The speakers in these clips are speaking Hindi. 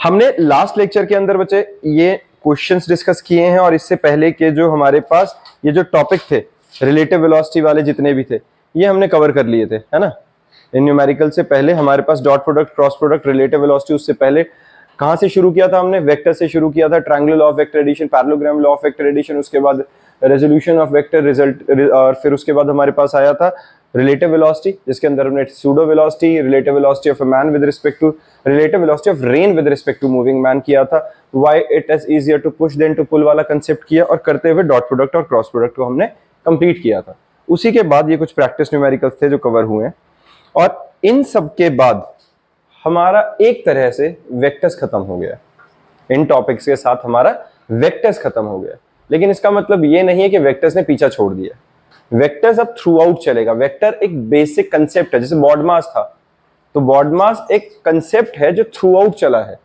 हमने लास्ट लेक्चर के अंदर बच्चे ये क्वेश्चंस डिस्कस किए हैं और इससे पहले के जो हमारे पास ये जो टॉपिक थे रिलेटिव वेलोसिटी वाले जितने भी थे ये हमने कवर कर लिए थे, है ना। इन न्यूमेरिकल से पहले हमारे पास dot product, cross product, relative velocity, उससे पहले कहां से शुरू किया था हमने? वेक्टर से शुरू किया था, triangular law of vector addition, parallelogram law of vector addition, उसके बाद रेजोल्यूशन ऑफ वेक्टर रिजल्ट, और फिर उसके बाद हमारे पास आया था रिलेटिव वेलोसिटी जिसके अंदर हमने pseudo velocity, relative velocity of a man with respect to, relative velocity of rain with respect to moving man किया था, why it is easier to push than to pull वाला कंसेप्ट किया, और करते हुए डॉट प्रोडक्ट और क्रॉस प्रोडक्ट को हमने कंप्लीट किया था। उसी के बाद ये कुछ प्रैक्टिस न्यूमेरिकल्स थे जो कवर हुए हैं, और इन सब के बाद हमारा एक तरह से वेक्टर्स खत्म हो गया। इन टॉपिक्स के साथ हमारा वेक्टर्स खत्म हो गया, लेकिन इसका मतलब ये नहीं है कि वेक्टर्स ने पीछा छोड़ दिया। वेक्टर्स अब थ्रू आउट चलेगा। वेक्टर एक बेसिक कंसेप्ट है, जैसे बॉड मास था, तो बॉड मास एक कंसेप्ट है जो थ्रू आउट चला है।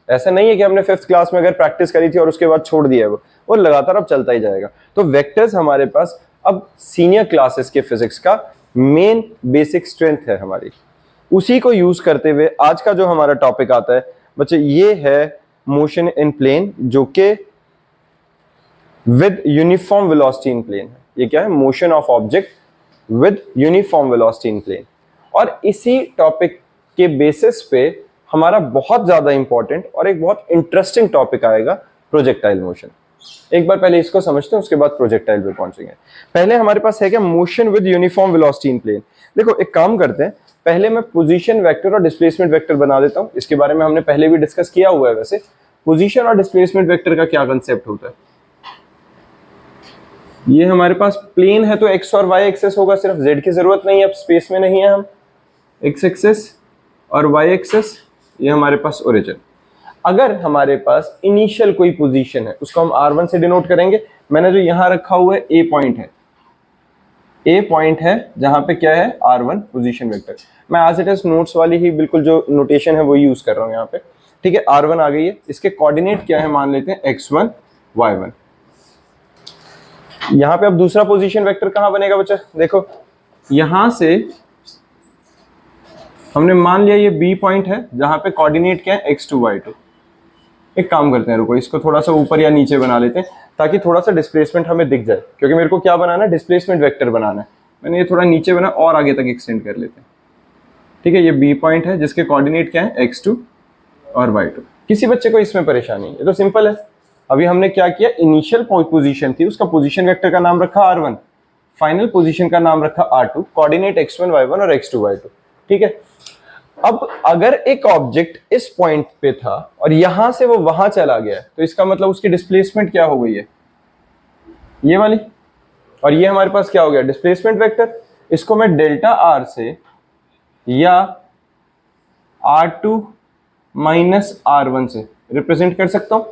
ऐसा नहीं है कि हमने 5th क्लास में अगर प्रैक्टिस करी थी और उसके बाद छोड़ दिया है, वो लगातार अब चलता ही जाएगा। तो वेक्टर्स हमारे पास अब सीनियर क्लासेस के फिजिक्स का मेन बेसिक स्ट्रेंथ है हमारी। उसी को यूज करते हुए आज का जो हमारा टॉपिक आता है बच्चे, ये है मोशन इन प्लेन, जो कि with uniform velocity in plane है। ये क्या है? Motion of object with uniform velocity in plane. और इसी टॉपिक के बेसिस पे हमारा बहुत ज्यादा इंपॉर्टेंट और एक बहुत इंटरेस्टिंग टॉपिक आएगा, प्रोजेक्टाइल मोशन। एक बार पहले इसको समझते हैं, उसके बाद प्रोजेक्टाइल पे पहुंचेंगे। पहले हमारे पास है क्या? Motion with uniform velocity in plane. देखो एक काम करते हैं, पहले मैं पोजीशन वेक्टर और डिस्प्लेसमेंट वेक्टर बना देता हूं। इसके बारे में हमने पहले भी डिस्कस किया हुआ है। वैसे पोजीशन और डिस्प्लेसमेंट वेक्टर का क्या कंसेप्ट होता है? ये हमारे पास प्लेन है तो एक्स और वाई एक्सेस होगा, सिर्फ जेड की जरूरत नहीं है, अब स्पेस में नहीं है हम। एक्स एक्सेस और वाई एक्सेस, ये हमारे पास ओरिजिन। अगर हमारे पास इनिशियल कोई पोजीशन है, उसको हम r1 से डिनोट करेंगे। मैंने जो यहां रखा हुआ है ए पॉइंट है, ए पॉइंट है जहां पे क्या है? r1 position vector. मैं एज इट इज नोट्स वाली ही बिल्कुल जो नोटेशन है वो यूज कर रहा हूं यहाँ पे, ठीक है। r1 आ गई है, इसके कोऑर्डिनेट क्या है? मान लेते हैं x1 y1। यहां पे अब दूसरा पोजीशन वेक्टर कहां बनेगा बच्चा? देखो यहां से हमने मान लिया ये बी पॉइंट है जहां पे कोऑर्डिनेट क्या है? x2 y2। एक काम करते हैं, रुको इसको थोड़ा सा ऊपर या नीचे बना लेते हैं ताकि थोड़ा सा डिस्प्लेसमेंट हमें दिख जाए, क्योंकि मेरे को क्या बनाना है? डिस्प्लेसमेंट वेक्टर बनाना है। मैंने ये थोड़ा नीचे बना और आगे तक एक्सटेंड कर लेते हैं, ठीक है। ये बी पॉइंट है जिसके कोऑर्डिनेट क्या है? x2 और y2। किसी बच्चे को इसमें परेशानी है? ये तो सिंपल है। अभी हमने क्या किया? इनिशियल पोजीशन थी, उसका पोजीशन वेक्टर का नाम रखा r1, फाइनल पोजीशन का नाम रखा r2, कोऑर्डिनेट x1 y1 और x2 y2, ठीक है। अब अगर एक ऑब्जेक्ट इस पॉइंट पे था और यहां से वो वहां चला गया, तो इसका मतलब उसकी डिस्प्लेसमेंट क्या हो गई है? ये वाली। और ये हमारे पास क्या हो गया? Displacement vector. इसको मैं डेल्टा r से या r2 माइनस r1 से रिप्रेजेंट कर सकता हूं।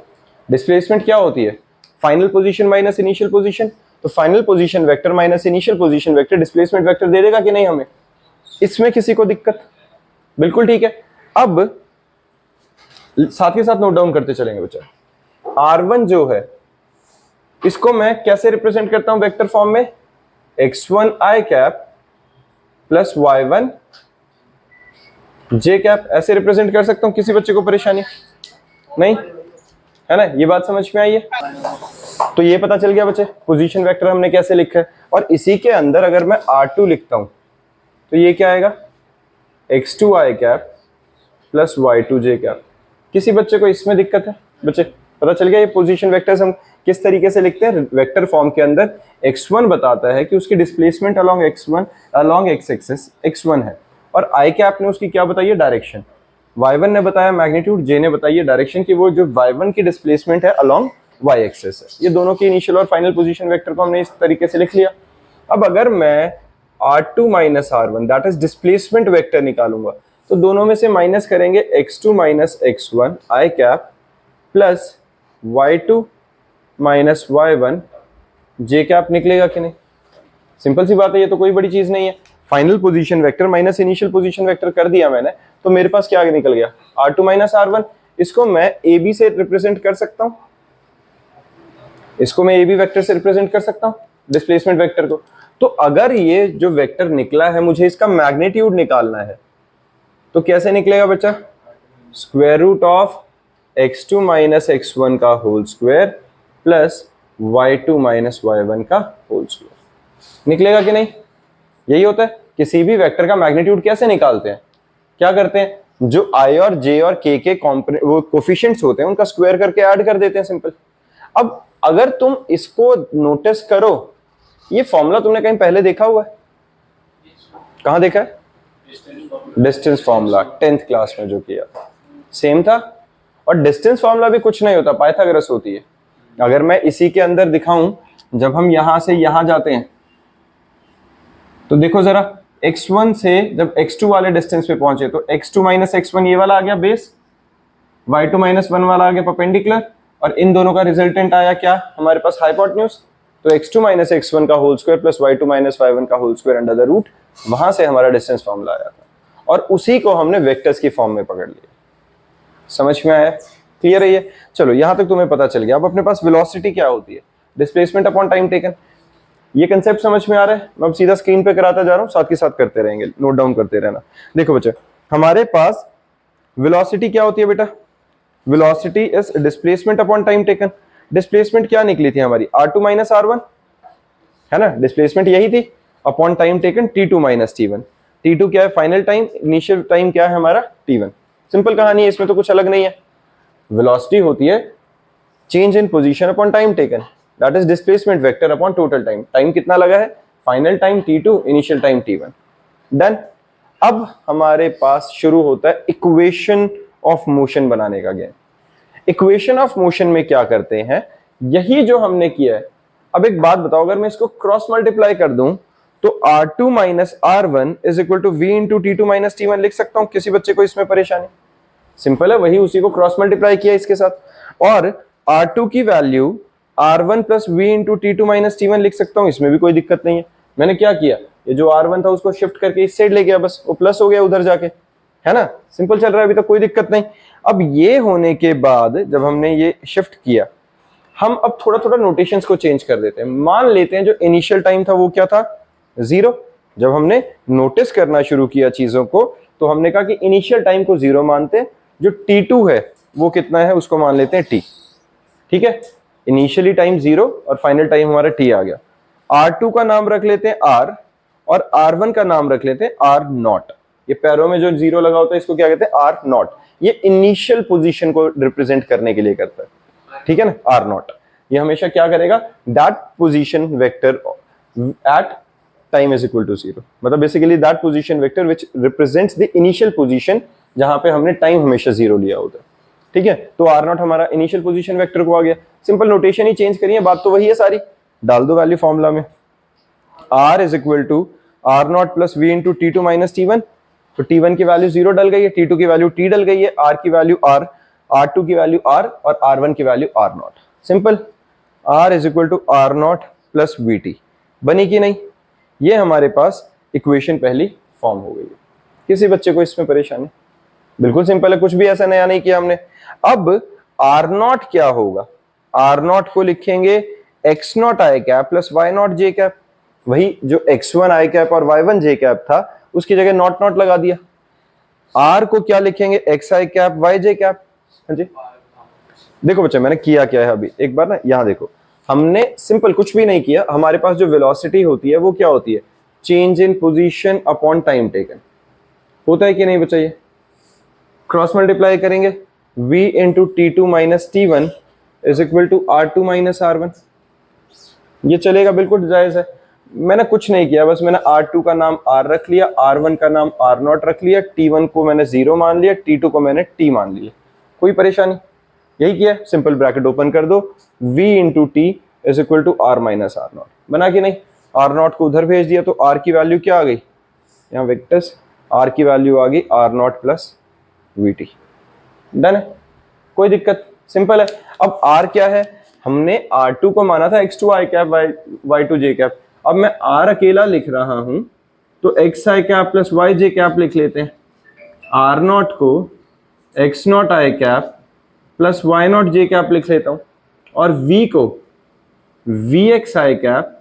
डिस्प्लेसमेंट क्या होती है? Final position minus initial position. तो final position vector minus initial position vector displacement vector दे देगा कि नहीं हमें? इसमें किसी को दिक्कत? बिल्कुल ठीक है। अब साथ ही साथ नोट डाउन करते चलेंगे बच्चा। r1 जो है इसको मैं कैसे रिप्रेजेंट करता हूं वेक्टर फॉर्म में? x1 i cap plus y1 j cap, ऐसे रिप्रेजेंट कर सकता हूं। किसी बच्चे को परेशानी नहीं है ना? ये बात समझ में आई है? तो ये पता चल गया बच्चे पोजीशन वेक्टर हमने कैसे लिखा है। और इसी के अंदर अगर मैं r2 लिखता हूं तो ये क्या आएगा? x2 i cap plus y2 j cap. किसी बच्चे को इसमें दिक्कत है? बच्चे पता चल गया ये पोजीशन वेक्टर्स हम किस तरीके से लिखते हैं। वेक्टर फॉर्म के अंदर x1 बताता है कि उसकी displacement along x1 along x axis x1 है, और i कैप ने उसकी क्या बताई है? डायरेक्शन। y1 ने बताया मैग्नीट्यूड, j ने बताई है डायरेक्शन की वो जो y1 की डिस्प्लेसमेंट है अलोंग y एक्सिस है। ये दोनों की इनिशियल और फाइनल पोजीशन वेक्टर को हमने इस तरीके से लिख लिया। अब अगर मैं r2 minus r1 that is displacement vector निकालूंगा, तो दोनों में से माइनस करेंगे x2 minus x1 i cap plus y2 minus y1 j cap निकलेगा कि नहीं? सिंपल सी बात है, ये तो कोई बड़ी चीज नहीं है। Final position vector minus initial position vector कर दिया मैंने, तो मेरे पास क्या आगे निकल गया? r2 minus r1। इसको मैं ab से रिप्रेजेंट कर सकता हूं, इसको मैं ab वेक्टर से रिप्रेजेंट कर सकता हूं डिस्प्लेसमेंट वेक्टर को। तो अगर ये जो वेक्टर निकला है मुझे इसका मैग्नीट्यूड निकालना है, तो कैसे निकलेगा बच्चा? Square root of x2 minus x1 का whole square plus y2 minus y1 का होल स्क्वायर। निकलेगा कि नहीं? यही होता है। किसी भी वेक्टर का मैग्नीट्यूड कैसे निकालते हैं? क्या करते हैं, जो i और j और k के वो कोफिशिएंट्स होते हैं उनका स्क्वायर करके ऐड कर देते हैं, सिंपल। अब अगर तुम इसको नोटिस करो, ये फॉर्मूला तुमने कहीं पहले देखा हुआ है? कहां देखा है? डिस्टेंस फॉर्मूला 10th क्लास में जो किया था, सेम था। और डिस्टेंस फॉर्मूला भी कुछ नहीं होता, पाइथागोरस होती है। अगर मैं इसी के अंदर दिखाऊं, जब हम यहां से यहां जाते हैं तो देखो जरा, x1 से जब x2 वाले डिस्टेंस पे पहुंचे तो x2 माइनस x1 ये वाला आ गया बेस, y2 माइनस 1 वाला आ गया परपेंडिकुलर, और इन दोनों का रिजल्टेंट आया क्या हमारे पास? हाइपोटेन्यूज। तो x2 माइनस x1 का whole square plus y2 minus y1 का whole square under the root, वहां से हमारा डिस्टेंस फॉर्मूला आया था, और उसी को हमने वेक्टर्स की फॉर्म में पकड़ लिया। समझ में आया? क्लियर है ये? चलो यहां तक तुम्हें पता चल गया। अब अपने पास वेलोसिटी क्या होती है? Displacement upon time taken. ये कंसेप्ट समझ में आ रहा है? मैं अब सीधा स्क्रीन पे कराता जा रहा हूं, साथ के साथ करते रहेंगे, नोट डाउन करते रहना। देखो बच्चे, हमारे पास वेलोसिटी क्या होती है बेटा? Velocity is displacement upon time taken. Displacement क्या निकली थी हमारी? r2 माइनस r1, है ना? डिस्प्लेसमेंट यही थी, upon time taken t2 minus t1। t2 क्या है? Final time. इनिशियल टाइम क्या है हमारा? t1। सिंपल कहानी है, इसमें तो कुछ अलग नहीं है। वेलोसिटी होती है change in position upon time taken, that is displacement vector upon total time. Time कितना लगा है? Final time t2, initial time t1। Done. अब हमारे पास शुरू होता है इक्वेशन ऑफ मोशन बनाने का गेम। इक्वेशन ऑफ मोशन में क्या करते हैं? यही जो हमने किया है। अब एक बात बताओ, अगर मैं इसको क्रॉस मल्टीप्लाई कर दूं तो r2 minus r1 is equal to v into t2 minus t1 लिख सकता हूं। किसी बच्चे को इसमें परेशानी? सिंपल है, वही उसी को क्रॉस मल्टीप्लाई किया इसके साथ, और r2 की value r1 plus v into t2 minus t1 लिख सकता हूं, इसमें भी कोई दिक्कत नहीं है। मैंने क्या किया, ये जो r1 था उसको शिफ्ट करके इस साइड ले गया, बस वो प्लस हो गया उधर जाके, है ना? सिंपल चल रहा है अभी तक, कोई दिक्कत नहीं। अब ये होने के बाद जब हमने ये शिफ्ट किया, हम अब थोड़ा थोड़ा नोटेशंस को चेंज कर देते हैं। मान लेते हैं जो इनिशियल टाइम था वो क्या था? 0। जब हमने नोटिस करना शुरू किया चीजों को, तो हमने कहा कि इनिशियल टाइम को 0 मानते हैं, जो t2 है वो कितना है उसको मान लेते हैं t। ठीक है, इनिशियली टाइम 0 और फाइनल टाइम हमारा t आ गया। r2 का नाम रख लेते हैं r, और r1 का नाम रख लेते हैं r0। ये पैरों में जो 0 लगा होता है इसको क्या कहते हैं? r0। ये इनिशियल पोजीशन को रिप्रेजेंट करने के लिए करता है, ठीक है ना? r0 ये हमेशा क्या करेगा? That position vector at time is equal to 0, मतलब basically that position vector which represents the initial position जहां पे हमने टाइम हमेशा 0 लिया होता है। ठीक है, तो r0 हमारा इनिशियल पोजीशन वेक्टर को आ गया। सिंपल नोटेशन ही चेंज करिए, बात तो वही है सारी। डाल दो वैल्यू फॉर्मूला में, r is equal to r0 plus v into t2 minus t1। तो t1 की वैल्यू 0 डल गई है, t2 की वैल्यू t डल गई है, r की वैल्यू r, r2 की वैल्यू r, और r1 की वैल्यू r0। Simple, r is equal to r0 plus vt। बनी कि नहीं? ये हमारे पास इक्वेशन पहली फॉर्म हो गई है। किसी बच्चे को इसमें परेशानी? बिल्कुल सिंपल है, कुछ भी ऐसा नया नहीं किया हमने। अब r0 क्या होगा? r0 को लिखेंगे x0 i cap plus y0 j cap. वही जो x1 i कैप और y1 j कैप था उसकी जगह नॉट नॉट लगा दिया। r को क्या लिखेंगे? xi cap yj cap. हाँ जी, देखो बच्चे मैंने किया क्या है अभी, एक बार ना यहां देखो, हमने सिंपल कुछ भी नहीं किया। हमारे पास जो वेलोसिटी होती है वो क्या होती है? Change in position upon time taken. होता है कि नहीं बच्चा? ये क्रॉस मल्टीप्लाई करेंगे, v into t2 minus t1 is equal to r2 minus r1। ये चलेगा, बिल्कुल जायज है। मैंने कुछ नहीं किया, बस मैंने r2 का नाम r रख लिया, r1 का नाम r0 रख लिया, t1 को मैंने 0 मान लिया, t2 को मैंने t मान लिया। कोई परेशानी? यही किया। सिंपल ब्रैकेट ओपन कर दो, v into t is equal to r minus r0। बना कि नहीं? r0 को उधर भेज दिया तो r की वैल्यू क्या आ गई? यहाँ वेक्टर्स, r की वैल्यू आ गई r0 प्लस vt। डन है, कोई दिक्कत? सिंपल है। अब r क्या है? हमने r2 को माना था x2 i cap y2 j cap. अब मैं r अकेला लिख रहा हूं तो xi cap plus yj cap लिख लेते हैं। r0 को x0 i cap plus y0 j cap लिख लेता हूं, और v को vxi cap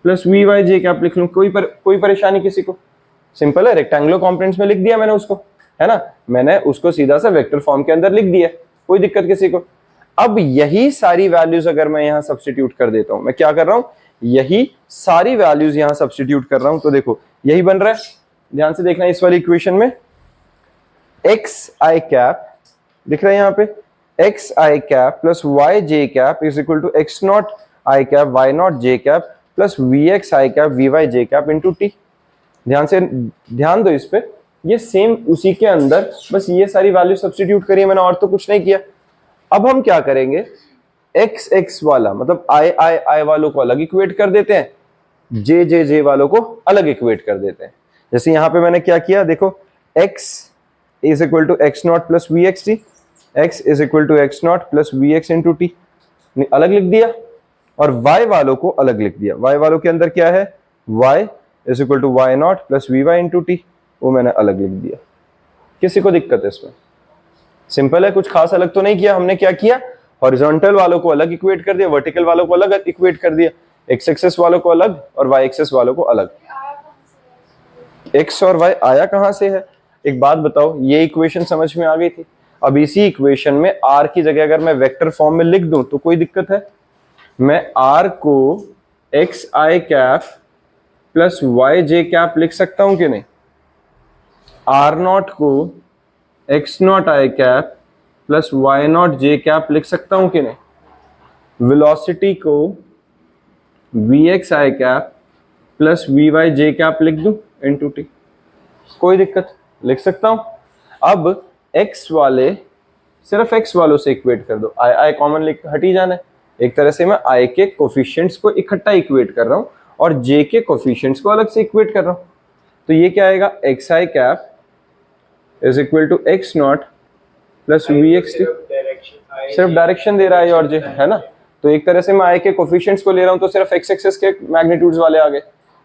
plus vyj cap लिख लूं। कोई परेशानी किसी को? सिंपल है, रेक्टेंगुलर कंपोनेंट्स में लिख दिया मैंने उसको, है ना? मैंने उसको सीधा सा वेक्टर फॉर्म के अंदर लिख दिया, कोई दिक्कत किसी को? अब यही सारी वैल्यूज अगर मैं यहां सब्स्टिट्यूट कर देता हूं, मैं क्या कर रहा हूं, यही सारी वैल्यूज यहां सब्स्टिट्यूट कर रहा हूं, तो देखो यही बन रहा है, ध्यान से देखना इस वाली इक्वेशन में एक्स आई कैप दिख रहा है यहां पे, x i cap plus y j cap is equal to x naught i cap y naught j cap plus v x i cap v y j cap into t. ध्यान दो इस पे, ये सेम उसी के अंदर बस ये सारी वैल्यू सब्स्टिट्यूट करी है मैंने, और तो कुछ नहीं किया। अब हम क्या करेंगे, एक्स एक्स वाला मतलब आई आई आई वालों को अलग इक्वेट कर देते हैं, जे जे जे वालों को अलग इक्वेट कर देते हैं। जैसे यहां पे मैंने क्या किया, देखो x is equal to x naught plus v x t, x is equal to x naught plus v x into t अलग लिख दिया, और y वालों को अलग लिख दिया। y वालों के अंदर क्या है, y is equal to y naught plus v y into t, वो मैंने अलग लिख दिया। किसी को दिक्कत है इसमें? सिंपल है, कुछ खास अलग तो नहीं किया हमने। क्या किया, हॉरिजॉन्टल वालों को अलग इक्वेट कर दिया, वर्टिकल वालों को अलग इक्वेट कर दिया, एक्स एक्सेस वालों को अलग और वाई एक्सेस वालों को अलग। एक्स और वाई आया कहां से है? एक बात बताओ, ये इक्वेशन समझ में आ गई थी? अब इसी इक्वेशन में r की जगह अगर मैं वेक्टर फॉर्म में लिख दूं तो कोई दिक्कत है? मैं r को x i cap plus y j cap लिख सकता हूं कि नहीं? r नॉट को x naught i cap plus y naught j cap लिख सकता हूं कि नहीं? वेलोसिटी को v x i cap plus v y j cap लिख दूं इंटू टी, कोई दिक्कत, लिख सकता हूं। अब x वाले सिर्फ x वालों से इक्वेट कर दो, आई आई कॉमन लिख हट ही जाना है। एक तरह से मैं i के कोफिशिएंट्स को इकट्ठा इक्वेट कर रहा हूं और j के कोफिशिएंट्स को अलग से इक्वेट कर रहा हूं, तो ये क्या आएगा, x i cap is equal to x naught plus v x t, सिर्फ डायरेक्शन दे रहा है और जे है ना। तो एक तरह से मैं आई के कोफिशिएंट्स को ले रहा हूं तो सिर्फ एक्स एक्सिस के मैग्नीट्यूड्स वाले आ गए,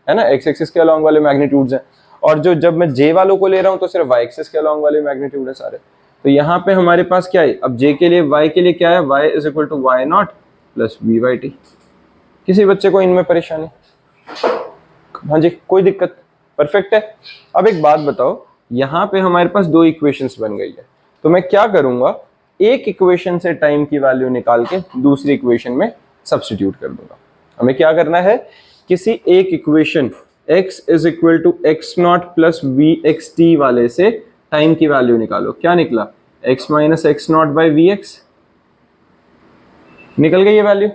है ना, एक्स एक्सिस के अलोंग वाले मैग्नीट्यूड्स हैं, और जो जब मैं जे वालों को ले रहा हूं तो सिर्फ वाई एक्सिस के अलोंग वाले मैग्नीट्यूड है सारे। तो यहाँ पे हमारे पास क्या है, अब जे के लिए वाई के लिए क्या है, y is equal to y naught plus v y t. किसी बच्चे को इनमें परेशानी? हाँ जी, कोई दिक्कत, परफेक्ट है। अब एक बात बताओ, यहाँ पे हमारे पास दो इक्वेशंस बन गई है, तो मैं क्या करूंगा, एक इक्वेशन से टाइम की वैल्यू निकाल के दूसरी इक्वेशन में सब्स्टिट्यूट कर दूंगा। हमें क्या करना है, किसी एक equation x is equal to x naught plus v x t वाले से टाइम की वैल्यू निकालो। क्या निकला, x minus x naught by v x, निकल गई ये वैल्यू।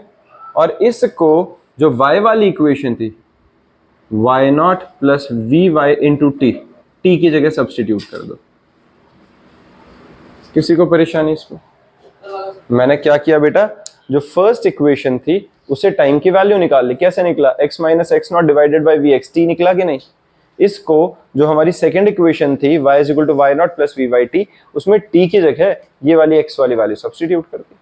और इसको जो y वाली इक्वेशन थी, y naught plus v y into t, t की जगह सब्स्टिट्यूट कर दो। किसी को परेशानी इसमें? मैंने क्या किया बेटा, जो फर्स्ट इक्वेशन थी उसे टाइम की वैल्यू निकाल ली। कैसे निकला, x minus x naught divided by v x t निकला कि नहीं। इसको जो हमारी सेकंड इक्वेशन थी y is equal to y naught plus v y t, उसमें t की जगह ये वाली x वाली वैल्यू सब्स्टिट्यूट कर दी,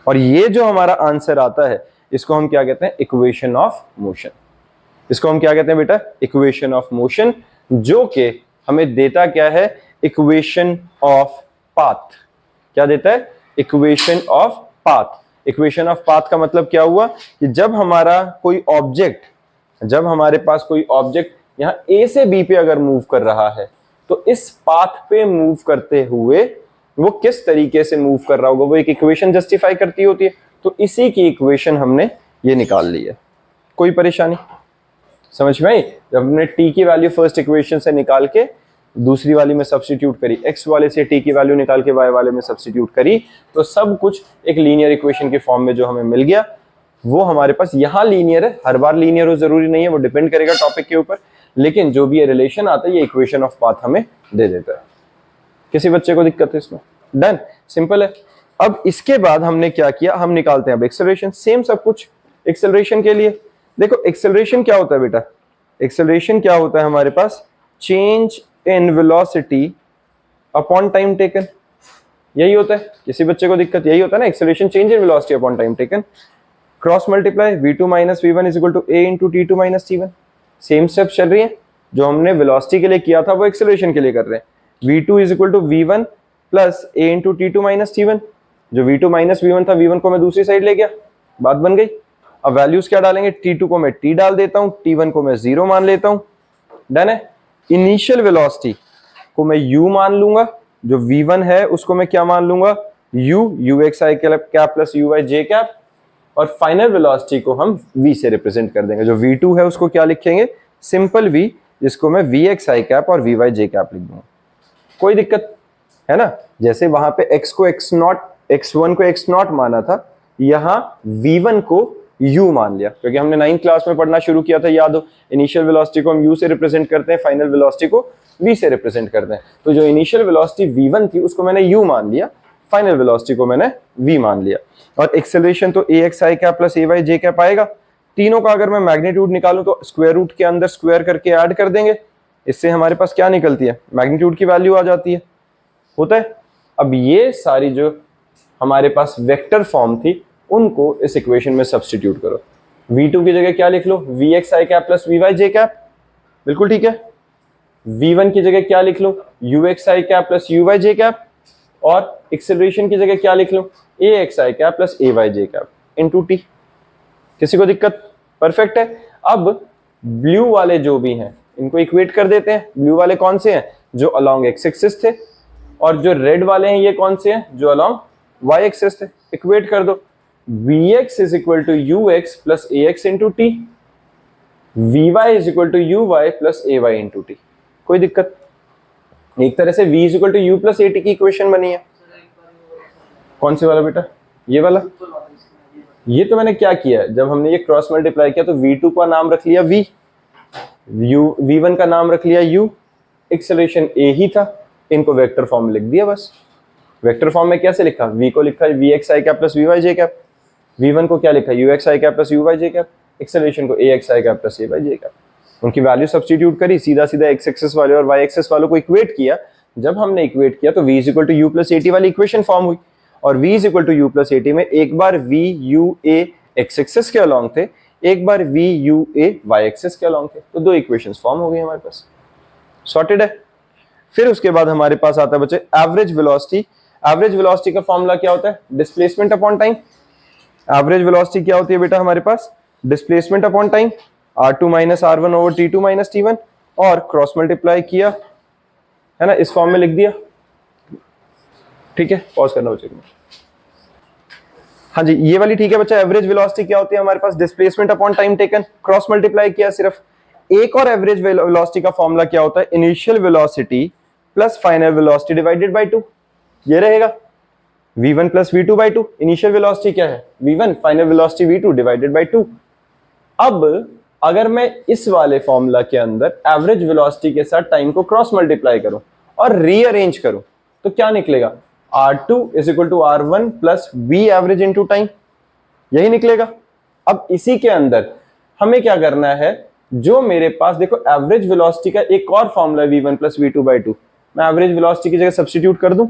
और ये जो हमारा आंसर आता है इसको हम क्या कहते हैं, इक्वेशन ऑफ मोशन। इसको हम क्या कहते हैं बेटा, इक्वेशन ऑफ मोशन, जो कि हमें देता क्या है, इक्वेशन ऑफ पाथ। क्या देता है, equation of path. Equation of path का मतलब क्या हुआ कि जब हमारा कोई ऑब्जेक्ट, जब हमारे पास कोई ऑब्जेक्ट यहां ए से बी पे अगर मूव कर रहा है तो इस पाथ पे मूव करते हुए वो किस तरीके से मूव कर रहा होगा, वो एक इक्वेशन जस्टिफाई करती होती है। तो इसी की इक्वेशन हमने ये निकाल ली है। कोई परेशानी समझ में आई? जब हमने टी की वैल्यू फर्स्ट इक्वेशन से निकाल के दूसरी वाली में सब्स्टिट्यूट करी, एक्स वाले से टी की वैल्यू निकाल के वाई वाले में सब्स्टिट्यूट करी, तो सब कुछ एक लीनियर इक्वेशन के फॉर्म में जो हमें मिल गया वो हमारे पास यहाँ लीनियर है। हर बार लीनियर हो जरूरी नहीं है, वो डिपेंड करेगा टॉपिक के ऊपर, लेकिन जो भी ये रिलेशन आता है ये इक्वेशन ऑफ पाथ हमें दे देता है। किसी बच्चे को दिक्कत है इसमें? डन, सिंपल है। अब इसके बाद हमने क्या किया, हम निकालते हैं अब एक्सेलरेशन। सेम सब कुछ एक्सेलरेशन के लिए। देखो एक्सेलरेशन क्या होता है बेटा, एक्सेलरेशन क्या होता है हमारे पास, change in velocity upon time taken, यही होता है। किसी बच्चे को दिक्कत यही होता है ना, acceleration change in velocity upon time taken, cross multiply v2 minus v1 is equal to a into t2 minus t1। Same step चल रही है, जो हमने वेलोसिटी के लिए किया था वो एक्सेलरेशन के लिए कर रहे हैं। v2 is equal to v1 plus a into t2 minus t1। जो v2 माइनस v1 था, v1 को मैं दूसरी साइड ले गया, बात बन गई। अब वैल्यूज क्या डालेंगे, t2 को मैं t डाल देता हूं, t1 को मैं 0 मान लेता हूं, डन है। इनिशियल वेलोसिटी को मैं u मान लूंगा, जो v1 है उसको मैं क्या मान लूंगा, u x i cap plus u y j cap, और फाइनल वेलोसिटी को हम v से रिप्रेजेंट कर देंगे। जो v2 है उसको क्या लिखेंगे, सिंपल v, जिसको मैं वी एक्स आई कैप और वी वाई जे कैप लिख दूंगा। कोई दिक्कत है ना। जैसे वहां पे x को x0, x1 को x0 माना था, यहां v1 को u मान लिया, क्योंकि हमने 9th क्लास में पढ़ना शुरू किया था, याद हो। इनिशियल वेलोसिटी को हम u से रिप्रेजेंट करते हैं, फाइनल वेलोसिटी को v से रिप्रेजेंट करते हैं। तो जो इनिशियल वेलोसिटी v1 थी उसको मैंने u मान लिया, फाइनल वेलोसिटी को मैंने v मान लिया। और एक्सेलरेशन तो ax i cap plus ay j cap आएगा। तीनों का अगर मैं मैग्नीट्यूड निकालूं तो स्क्वायर रूट के अंदर स्क्वायर करके ऐड कर देंगे, इससे हमारे पास क्या निकलती है, मैग्नीट्यूड की वैल्यू आ जाती है, होता है। अब ये सारी जो हमारे पास वेक्टर फॉर्म थी उनको इस इक्वेशन में सब्स्टिट्यूट करो। v2 की जगह क्या लिख लो, vx i cap plus vy j cap, बिल्कुल ठीक है। v1 की जगह क्या लिख लो, ux i cap plus uy j cap, और एक्सेलरेशन की जगह क्या लिख लो, ax i cap plus ay j cap into t। किसी को दिक्कत, परफेक्ट है। अब ब्लू वाले जो भी हैं इनको इक्वेट कर देते हैं। ब्लू वाले कौन से हैं, जो अलोंग एक्स एक्सिस थे, और जो रेड वाले हैं ये कौन से हैं, जो अलोंग वाई एक्सिस थे। इक्वेट कर दो, vx is equal to ux plus ax into t, vy is equal to uy plus ay into t. कोई दिक्कत, एक तरह से v is equal to u plus at की इक्वेशन बनी है। कौन से वाला बेटा, ये वाला। ये तो मैंने क्या किया है, जब हमने ये क्रॉस मल्टीप्लाई किया तो v2 का नाम रख लिया v, v1 का नाम रख लिया u, एक्सेलरेशन a ही था, इनको वेक्टर फॉर्म में लिख दिया बस। वेक्टर फॉर्म में कैसे लिखा, v को लिखा vx i cap plus vy j cap, v1 को क्या लिखा ux i cap plus uy j cap, acceleration को ax i cap plus ay j cap. उनकी वैल्यू सब्स्टिट्यूट करी, सीधा सीधा x एक्सिस वाले और y एक्सिस वालों को इक्वेट किया। जब हमने इक्वेट किया तो v is equal to u plus at वाली इक्वेशन फॉर्म हुई, और v is equal to u plus at में एक बार v u a x axis के अलोंग थे, एक बार v u a y axis के अलोंग थे, तो दो इक्वेशंस फॉर्म हो गई हमारे पास। सॉर्टेड है। फिर उसके बाद हमारे पास आता है बच्चे एवरेज वेलोसिटी। एवरेज वेलोसिटी का फॉर्मूला क्या होता है, displacement upon time. Average velocity क्या होती है बेटा हमारे पास, displacement upon time, r2 minus r1 over t2 minus t1, और क्रॉस मल्टीप्लाई किया, है ना, इस फॉर्म में लिख दिया। ठीक है, पॉज करना बच्चे। हाँ जी, ये वाली ठीक है बच्चा। एवरेज वेलोसिटी क्या होती है हमारे पास, displacement upon time taken, cross multiply किया सिर्फ। एक और एवरेज वेलोसिटी का फॉर्मूला क्या होता है, initial velocity plus final velocity divided by 2। ये रहेगा v1 plus v2 bye 2। Initial velocity क्या है v1, final velocity v2 divided by 2। अब अगर मैं इस वाले फॉर्मूला के अंदर एवरेज वेलोसिटी के साथ टाइम को क्रॉस मल्टीप्लाई करूं और रीअरेंज करूं तो क्या निकलेगा, r2 is equal to r1 plus v average into time, यही निकलेगा। अब इसी के अंदर हमें क्या करना है, जो मेरे पास देखो एवरेज वेलोसिटी का एक और formula v1 plus v2 bye 2, मैं एवरेज वेलोसिटी की जगह सब्स्टिट्यूट कर दूं,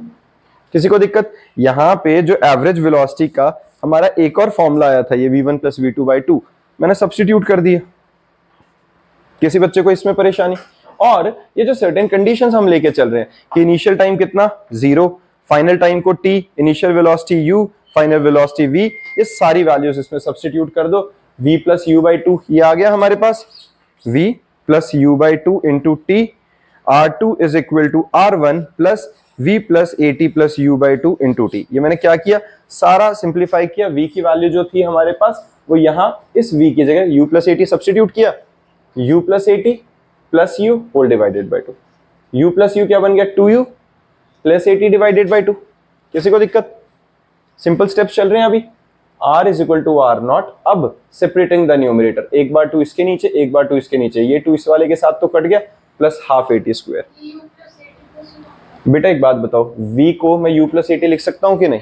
किसी को दिक्कत। यहां पे जो एवरेज वेलोसिटी का हमारा एक और फॉर्मूला आया था, ये v1 प्लस v2 बाय 2, मैंने सब्स्टिट्यूट कर दिया। किसी बच्चे को इसमें परेशानी। और ये जो सर्टेन कंडीशंस हम लेके चल रहे हैं कि इनिशियल टाइम कितना 0, फाइनल टाइम को t, initial velocity u, final velocity v, ये सारी वैल्यूज इसमें सब्स्टिट्यूट कर दो। v प्लस u बाई 2 ये आ गया हमारे पास, v plus u by 2 into t, r2 is equal to r1 plus v plus at plus u by 2 into t. ये मैंने क्या किया, सारा सिंप्लीफाई किया। v की वैल्यू जो थी हमारे पास वो यहां इस v की जगह u प्लस at सब्स्टिट्यूट किया, u plus at plus u whole divided by 2। u plus u क्या बन गया, 2u plus at divided by 2। किसी को दिक्कत, सिंपल स्टेप्स चल रहे हैं अभी। r is equal to r naught. अब सेपरेटिंग द न्यूमरेटर, एक बार 2 इसके नीचे, एक बार 2 इसके नीचे, ये 2 इस वाले के साथ तो कट गया, प्लस हाफ at स्क्वायर। बेटा एक बात बताओ, v को मैं u प्लस at लिख सकता हूं कि नहीं,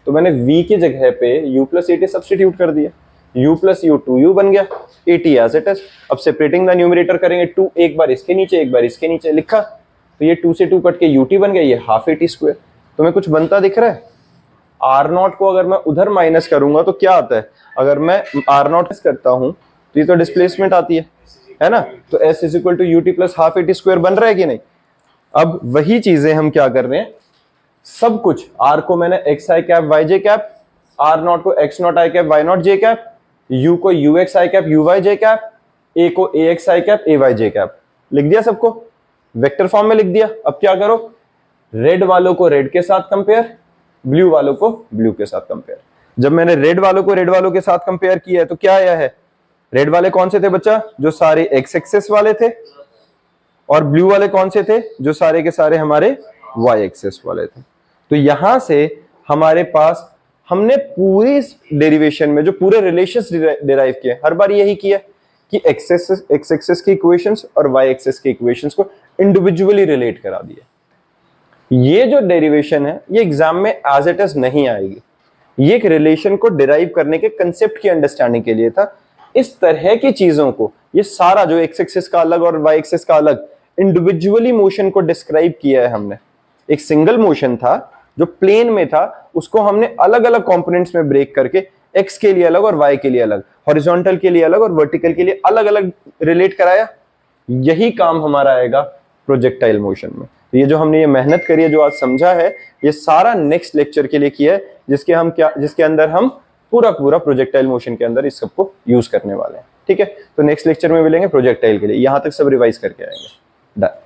तो मैंने v की जगह पे u प्लस at सब्स्टिट्यूट कर दिया, u प्लस u 2u बन गया, at एज इट इज। अब सेपरेटिंग द न्यूमरेटर करेंगे, 2 एक बार इसके नीचे, एक बार इसके नीचे लिखा, तो ये 2 से 2 कट के ut बन गया, ये हाफ at स्क्वायर। तुम्हें कुछ बनता दिख रहा है, आर नॉट को अगर मैं उधर माइनस करूंगा तो क्या आता है, अगर मैं आर नॉट करता हूं तो ये तो डिस्प्लेसमेंट आती है ना, तो s is equal to ut plus half at square बन रहा है कि नहीं। अब वही चीजें हम क्या कर रहे हैं, सब कुछ r को मैंने x i cap y j cap, r naught को x not i cap y not j cap, u को ux i cap u y j cap, a को ax i cap a y j cap लिख दिया, सबको वेक्टर फॉर्म में लिख दिया। अब क्या करो, रेड वालों को रेड के साथ कंपेयर, ब्लू वालों को ब्लू के साथ कंपेयर। जब मैंने रेड वालों को रेड वालों के साथ कंपेयर किया है तो क्या आया है, रेड वाले कौन से थे बच्चा, जो सारे एक्स एक्सेस वाले थे, और ब्लू वाले कौन से थे, जो सारे के सारे हमारे वाई एक्सेस वाले थे। तो यहां से हमारे पास हमने पूरी डेरिवेशन में जो पूरे रिलेशंस डिराइव किए, हर बार यही किया कि एक्स एक्सेस की इक्वेशंस और वाई एक्सेस की इक्वेशंस को इंडिविजुअली रिलेट करा दिया। ये जो डेरिवेशन है ये एग्जाम में एज इट इज नहीं आएगी, ये एक रिलेशन को डिराइव करने के कंसेप्ट की अंडरस्टैंडिंग के लिए था। इस तरह की चीजों को, ये सारा जो एक्स एक्सिस का अलग और वाई एक्सिस का अलग, इंडिविजुअली मोशन को डिस्क्राइब किया है हमने। एक सिंगल मोशन था जो प्लेन में था, उसको हमने अलग अलग कंपोनेंट्स में ब्रेक करके एक्स के लिए अलग और वाई के लिए अलग, हॉरिजॉन्टल के लिए अलग और वर्टिकल के लिए अलग अलग रिलेट कराया। यही काम हमारा आएगा प्रोजेक्टाइल मोशन में। तो ये जो हमने ये मेहनत करी है, जो आज समझा है, ये सारा नेक्स्ट लेक्चर के लिए किया है, जिसके अंदर हम पूरा प्रोजेक्टाइल मोशन के अंदर इस सबको यूज करने वाले हैं। ठीक है, तो नेक्स्ट लेक्चर में मिलेंगे प्रोजेक्टाइल के लिए। यहां तक सब रिवाइज करके आएंगे। डन।